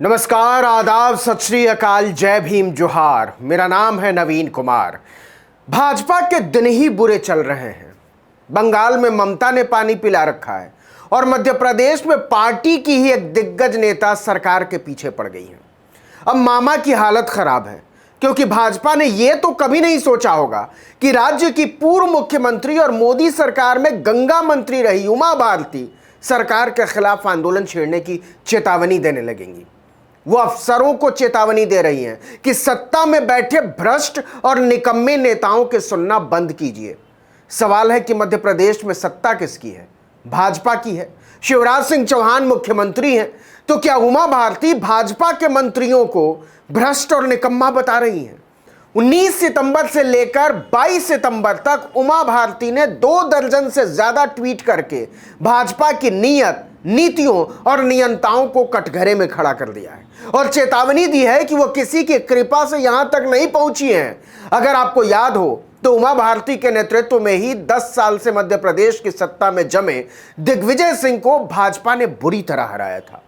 नमस्कार, आदाब, सत श्री अकाल, जय भीम, जोहार। मेरा नाम है नवीन कुमार। भाजपा के दिन ही बुरे चल रहे हैं। बंगाल में ममता ने पानी पिला रखा है और मध्य प्रदेश में पार्टी की ही एक दिग्गज नेता सरकार के पीछे पड़ गई है। अब मामा की हालत खराब है क्योंकि भाजपा ने यह तो कभी नहीं सोचा होगा कि राज्य की पूर्व मुख्यमंत्री और मोदी सरकार में गंगा मंत्री रही उमा भारती सरकार के खिलाफ आंदोलन छेड़ने की चेतावनी देने लगेंगी। वो अफसरों को चेतावनी दे रही हैं कि सत्ता में बैठे भ्रष्ट और निकम्मे नेताओं के सुनना बंद कीजिए। सवाल है कि मध्य प्रदेश में सत्ता किसकी है? भाजपा की है। शिवराज सिंह चौहान मुख्यमंत्री हैं, तो क्या उमा भारती भाजपा के मंत्रियों को भ्रष्ट और निकम्मा बता रही हैं? 19 सितंबर से लेकर 22 सितंबर तक उमा भारती ने 2 दर्जन से ज्यादा ट्वीट करके भाजपा की नीयत, नीतियों और नियंताओं को कटघरे में खड़ा कर दिया है और चेतावनी दी है कि वो किसी की कृपा से यहां तक नहीं पहुंची हैं। अगर आपको याद हो तो उमा भारती के नेतृत्व में ही 10 साल से मध्य प्रदेश की सत्ता में जमे दिग्विजय सिंह को भाजपा ने बुरी तरह हराया था,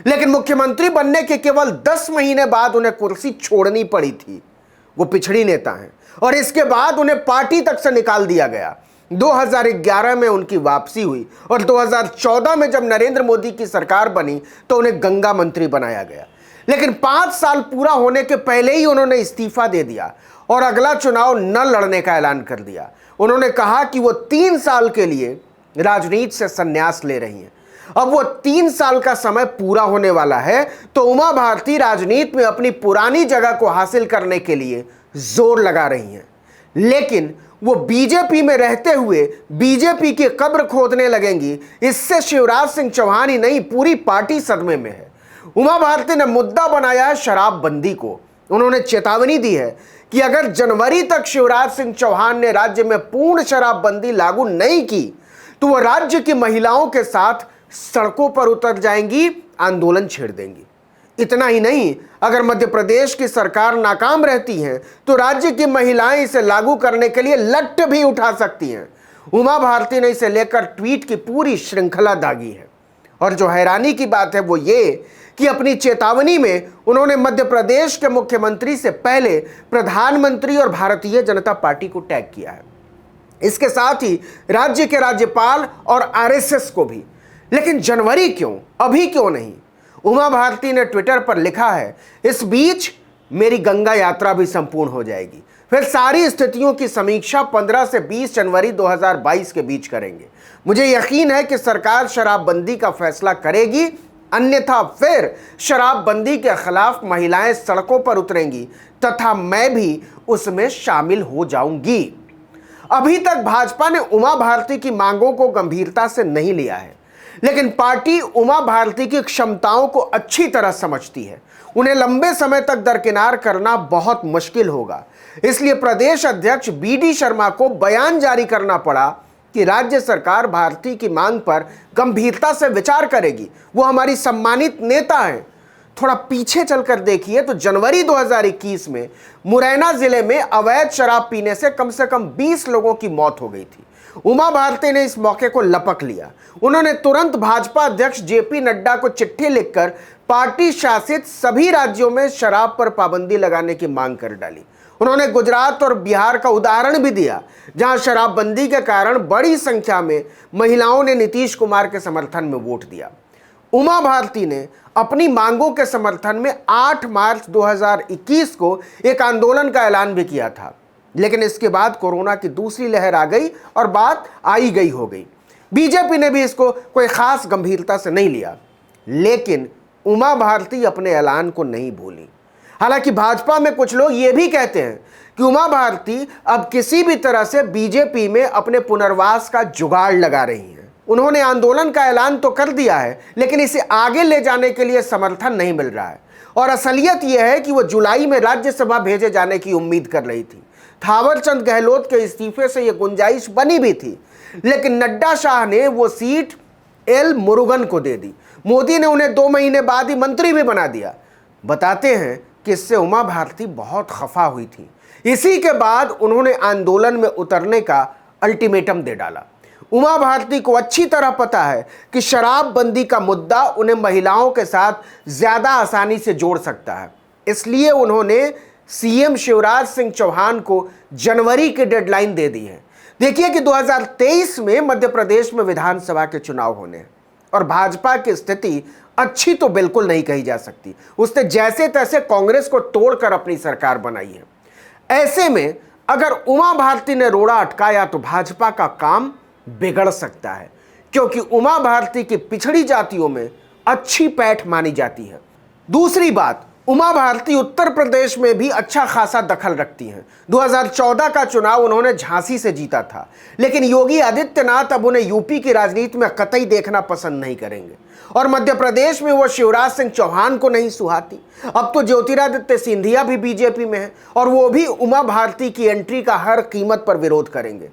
लेकिन मुख्यमंत्री बनने के केवल 10 महीने बाद उन्हें कुर्सी छोड़नी पड़ी थी। वो पिछड़ी नेता हैं और इसके बाद उन्हें पार्टी तक से निकाल दिया गया। 2011 में उनकी वापसी हुई और 2014 में जब नरेंद्र मोदी की सरकार बनी तो उन्हें गंगा मंत्री बनाया गया, लेकिन 5 साल पूरा होने के पहले ही उन्होंने इस्तीफा दे दिया और अगला चुनाव न लड़ने का ऐलान कर दिया। उन्होंने कहा कि वो 3 साल के लिए राजनीति से संन्यास ले रही हैं। अब वो 3 साल का समय पूरा होने वाला है तो उमा भारती राजनीति में अपनी पुरानी जगह को हासिल करने के लिए जोर लगा रही हैं, लेकिन वो बीजेपी में रहते हुए बीजेपी की कब्र खोदने लगेंगी। इससे शिवराज सिंह चौहान ही नहीं, पूरी पार्टी सदमे में है। उमा भारती ने मुद्दा बनाया है शराबबंदी को। उन्होंने चेतावनी दी है कि अगर जनवरी तक शिवराज सिंह चौहान ने राज्य में पूर्ण शराबबंदी लागू नहीं की तो वह राज्य की महिलाओं के साथ सड़कों पर उतर जाएंगी, आंदोलन छेड़ देंगी। इतना ही नहीं, अगर मध्य प्रदेश की सरकार नाकाम रहती है तो राज्य की महिलाएं इसे लागू करने के लिए लठ भी उठा सकती हैं। उमा भारती ने इसे लेकर ट्वीट की पूरी श्रृंखला दागी है और जो हैरानी की बात है वो ये कि अपनी चेतावनी में उन्होंने मध्य प्रदेश के मुख्यमंत्री से पहले प्रधानमंत्री और भारतीय जनता पार्टी को टैग किया है, इसके साथ ही राज्य के राज्यपाल और आरएसएस को भी। लेकिन जनवरी क्यों, अभी क्यों नहीं? उमा भारती ने ट्विटर पर लिखा है, इस बीच मेरी गंगा यात्रा भी संपूर्ण हो जाएगी। फिर सारी स्थितियों की समीक्षा 15 से 20 जनवरी 2022 के बीच करेंगे। मुझे यकीन है कि सरकार शराबबंदी का फैसला करेगी, अन्यथा फिर शराबबंदी के खिलाफ महिलाएं सड़कों पर उतरेंगी तथा मैं भी उसमें शामिल हो जाऊंगी। अभी तक भाजपा ने उमा भारती की मांगों को गंभीरता से नहीं लिया है, लेकिन पार्टी उमा भारती की क्षमताओं को अच्छी तरह समझती है। उन्हें लंबे समय तक दरकिनार करना बहुत मुश्किल होगा। इसलिए प्रदेश अध्यक्ष बीडी शर्मा को बयान जारी करना पड़ा कि राज्य सरकार भारती की मांग पर गंभीरता से विचार करेगी। वो हमारी सम्मानित नेता हैं। थोड़ा पीछे चलकर देखिए तो जनवरी 2021 में मुरैना जिले में अवैध शराब पीने से कम 20 लोगों की मौत हो गई थी। उमा भारती ने इस मौके को लपक लिया। उन्होंने तुरंत भाजपा अध्यक्ष जेपी नड्डा को चिट्ठी लिखकर पार्टी शासित सभी राज्यों में शराब पर पाबंदी लगाने की मांग कर डाली। उन्होंने गुजरात और बिहार का उदाहरण भी दिया, जहां शराबबंदी के कारण बड़ी संख्या में महिलाओं ने नीतीश कुमार के समर्थन में वोट दिया। उमा भारती ने अपनी मांगों के समर्थन में 8 मार्च 2021 को एक आंदोलन का ऐलान भी किया था, लेकिन इसके बाद कोरोना की दूसरी लहर आ गई और बात आई गई हो गई। बीजेपी ने भी इसको कोई खास गंभीरता से नहीं लिया, लेकिन उमा भारती अपने ऐलान को नहीं भूली। हालांकि भाजपा में कुछ लोग ये भी कहते हैं कि उमा भारती अब किसी भी तरह से बीजेपी में अपने पुनर्वास का जुगाड़ लगा रही हैं। उन्होंने आंदोलन का ऐलान तो कर दिया है, लेकिन इसे आगे ले जाने के लिए समर्थन नहीं मिल रहा है और असलियत यह है कि वो जुलाई में राज्यसभा भेजे जाने की उम्मीद कर रही थी। थावरचंद गहलोत के इस्तीफे से यह गुंजाइश बनी भी थी, लेकिन नड्डा शाह ने वो सीट एल मुरुगन को दे दी। मोदी ने उन्हें 2 महीने बाद ही मंत्री भी बना दिया। बताते हैं कि इससे उमा भारती बहुत खफा हुई थी। इसी के बाद उन्होंने आंदोलन में उतरने का अल्टीमेटम दे डाला। उमा भारती को अच्छी तरह पता है कि शराबबंदी का मुद्दा उन्हें महिलाओं के साथ ज्यादा आसानी से जोड़ सकता है। इसलिए उन्होंने सीएम शिवराज सिंह चौहान को जनवरी की डेडलाइन दे दी है। देखिए कि 2023 में मध्य प्रदेश में विधानसभा के चुनाव होने हैं और भाजपा की स्थिति अच्छी तो बिल्कुल नहीं कही जा सकती। उसने जैसे तैसे कांग्रेस को तोड़कर अपनी सरकार बनाई है। ऐसे में अगर उमा भारती ने रोड़ा अटकाया तो भाजपा का काम बिगड़ सकता है, क्योंकि उमा भारती की पिछड़ी जातियों में अच्छी पैठ मानी जाती है। दूसरी बात, उमा भारती उत्तर प्रदेश में भी अच्छा खासा दखल रखती हैं। 2014 का चुनाव उन्होंने झांसी से जीता था, लेकिन योगी आदित्यनाथ अब उन्हें यूपी की राजनीति में कतई देखना पसंद नहीं करेंगे और मध्य प्रदेश में वो शिवराज सिंह चौहान को नहीं सुहाती। अब तो ज्योतिरादित्य सिंधिया भी बीजेपी में है और वो भी उमा भारती की एंट्री का हर कीमत पर विरोध करेंगे।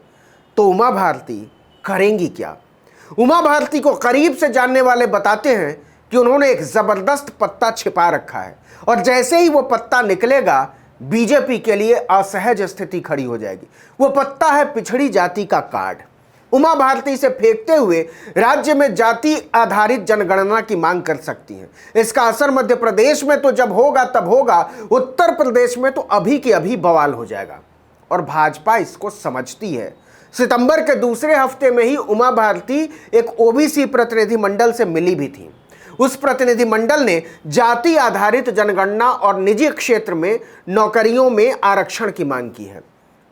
तो उमा भारती करेंगी क्या? उमा भारती को करीब से जानने वाले बताते हैं कि उन्होंने एक जबरदस्त पत्ता छिपा रखा है और जैसे ही वो पत्ता निकलेगा बीजेपी के लिए असहज स्थिति खड़ी हो जाएगी। वो पत्ता है पिछड़ी जाति का कार्ड। उमा भारती से फेंकते हुए राज्य में जाति आधारित जनगणना की मांग कर सकती हैं। इसका असर मध्य प्रदेश में तो जब होगा तब होगा, उत्तर प्रदेश में तो अभी के अभी बवाल हो जाएगा और भाजपा इसको समझती है। सितंबर के दूसरे हफ्ते में ही उमा भारती एक ओबीसी प्रतिनिधि मंडल से मिली भी थी। उस प्रतिनिधि मंडल ने जाति आधारित जनगणना और निजी क्षेत्र में नौकरियों में आरक्षण की मांग की है।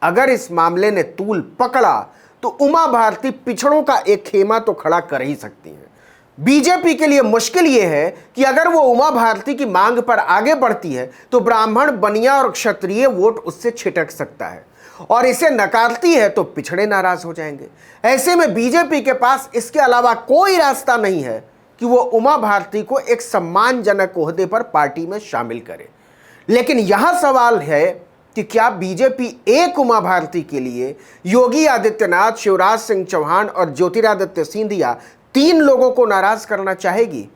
अगर इस मामले ने तूल पकड़ा तो उमा भारती पिछड़ों का एक खेमा तो खड़ा कर ही सकती हैं। बीजेपी के लिए मुश्किल यह है कि अगर वो उमा भारती की मांग पर आगे बढ़ती है तो ब्राह्मण, बनिया और क्षत्रिय वोट उससे छिटक सकता है और इसे नकारती है तो पिछड़े नाराज हो जाएंगे। ऐसे में बीजेपी के पास इसके अलावा कोई रास्ता नहीं है कि वो उमा भारती को एक सम्मानजनक ओहदे पर पार्टी में शामिल करे। लेकिन यह सवाल है कि क्या बीजेपी एक उमा भारती के लिए योगी आदित्यनाथ, शिवराज सिंह चौहान और ज्योतिरादित्य सिंधिया, तीन लोगों को नाराज करना चाहेगी?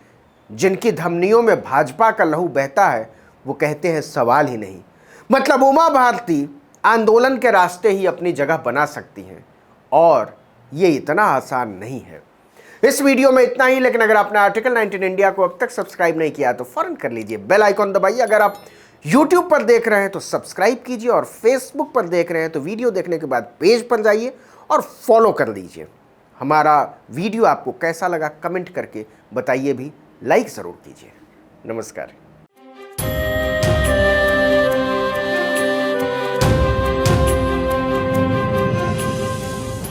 जिनकी धमनियों में भाजपा का लहू बहता है वो कहते हैं सवाल ही नहीं। मतलब उमा भारती आंदोलन के रास्ते ही अपनी जगह बना सकती हैं और ये इतना आसान नहीं है। इस वीडियो में इतना ही, लेकिन अगर आपने आर्टिकल 19 इंडिया को अब तक सब्सक्राइब नहीं किया तो फौरन कर लीजिए, बेल आइकॉन दबाइए। अगर आप YouTube पर देख रहे हैं तो सब्सक्राइब कीजिए और Facebook पर देख रहे हैं तो वीडियो देखने के बाद पेज पर जाइए और फॉलो कर लीजिए। हमारा वीडियो आपको कैसा लगा कमेंट करके बताइए भी, लाइक ज़रूर कीजिए। नमस्कार।